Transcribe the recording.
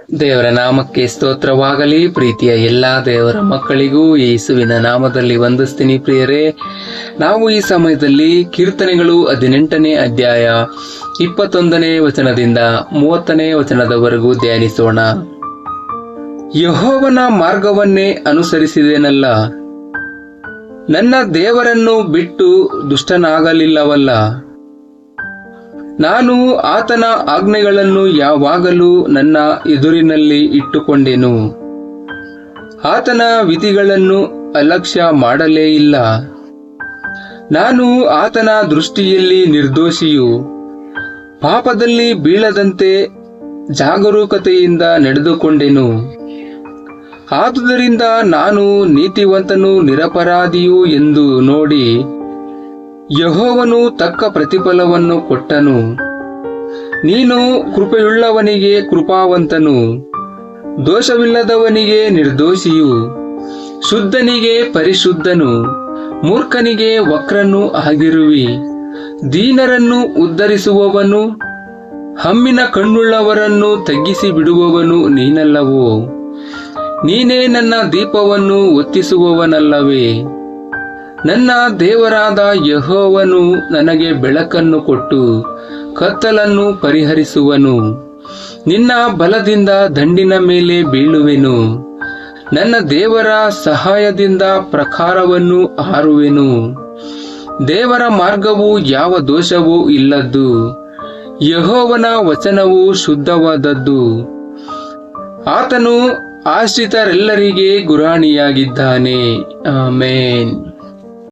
ದೇವರ ನಾಮಕ್ಕೆ ಸ್ತೋತ್ರವಾಗಲಿ. ಪ್ರೀತಿಯ ಎಲ್ಲಾ ದೇವರ ಮಕ್ಕಳಿಗೂ ಯೇಸುವಿನ ನಾಮದಲ್ಲಿ ವಂದಿಸ್ತೀನಿ ಪ್ರಿಯರೇ. ನಾವು ಈ ಸಮಯದಲ್ಲಿ ಕೀರ್ತನೆಗಳು 18ನೇ ಅಧ್ಯಾಯ 21ನೇ ವಚನದಿಂದ 30ನೇ ವಚನದವರೆಗೂ ಧ್ಯಾನಿಸೋಣ. ಯೆಹೋವನ ಮಾರ್ಗವನ್ನೇ ಅನುಸರಿಸಿದೆನಲ್ಲ, ನನ್ನ ದೇವರನ್ನು ಬಿಟ್ಟು ದುಷ್ಟನಾಗಲಿಲ್ಲವಲ್ಲ. ನಾನು ಆತನ ಆಜ್ಞೆಗಳನ್ನು ಯಾವಾಗಲೂ ನನ್ನ ಎದುರಿನಲ್ಲಿ ಇಟ್ಟುಕೊಂಡೆನು. ಆತನ ವಿಧಿಗಳನ್ನು ಅಲಕ್ಷ್ಯ ಮಾಡಲೇ ಇಲ್ಲ. ನಾನು ಆತನ ದೃಷ್ಟಿಯಲ್ಲಿ ನಿರ್ದೋಷಿಯು. ಪಾಪದಲ್ಲಿ ಬೀಳದಂತೆ ಜಾಗರೂಕತೆಯಿಂದ ನಡೆದುಕೊಂಡೆನು. ಆದುದರಿಂದ ನಾನು ನೀತಿವಂತನು ನಿರಪರಾಧಿಯು ಎಂದು ನೋಡಿ ಯೆಹೋವನು ತಕ್ಕ ಪ್ರತಿಫಲವನ್ನು ಕೊಟ್ಟನು. ನೀನು ಕೃಪೆಯುಳ್ಳವನಿಗೆ ಕೃಪಾವಂತನು, ದೋಷವಿಲ್ಲದವನಿಗೆ ನಿರ್ದೋಷಿಯು, ಶುದ್ಧನಿಗೆ ಪರಿಶುದ್ಧನು, ಮೂರ್ಖನಿಗೆ ವಕ್ರನು ಆಗಿರುವಿ. ದೀನರನ್ನು ಉದ್ಧರಿಸುವವನು, ಹಮ್ಮಿನ ಕಣ್ಣುಳ್ಳವರನ್ನು ತಗ್ಗಿಸಿ ಬಿಡುವವನು ನೀನಲ್ಲವೋ? ನೀನೇ ನನ್ನ ದೀಪವನ್ನು ಹೊತ್ತಿಸುವವನಲ್ಲವೇ? ನನ್ನ ದೇವರಾದ ಯೆಹೋವನು ನನಗೆ ಬೆಳಕನ್ನು ಕೊಟ್ಟು ಕತ್ತಲನ್ನು ಪರಿಹರಿಸುವನು. ನಿನ್ನ ಬಲದಿಂದ ದಂಡಿನ ಮೇಲೆ ಬೀಳುವೆನು. ನನ್ನ ದೇವರ ಸಹಾಯದಿಂದ ಪ್ರಾಕಾರವನ್ನು ಹಾರುವೆನು. ದೇವರ ಮಾರ್ಗವು ಯಾವ ದೋಷವೂ ಇಲ್ಲದ್ದು, ಯೆಹೋವನ ವಚನವು ಶುದ್ಧವಾದದ್ದು. ಆತನು ಆಶ್ರಿತರೆಲ್ಲರಿಗೆ ಗುರಾಣಿಯಾಗಿದ್ದಾನೆ. ಆಮೆನ್.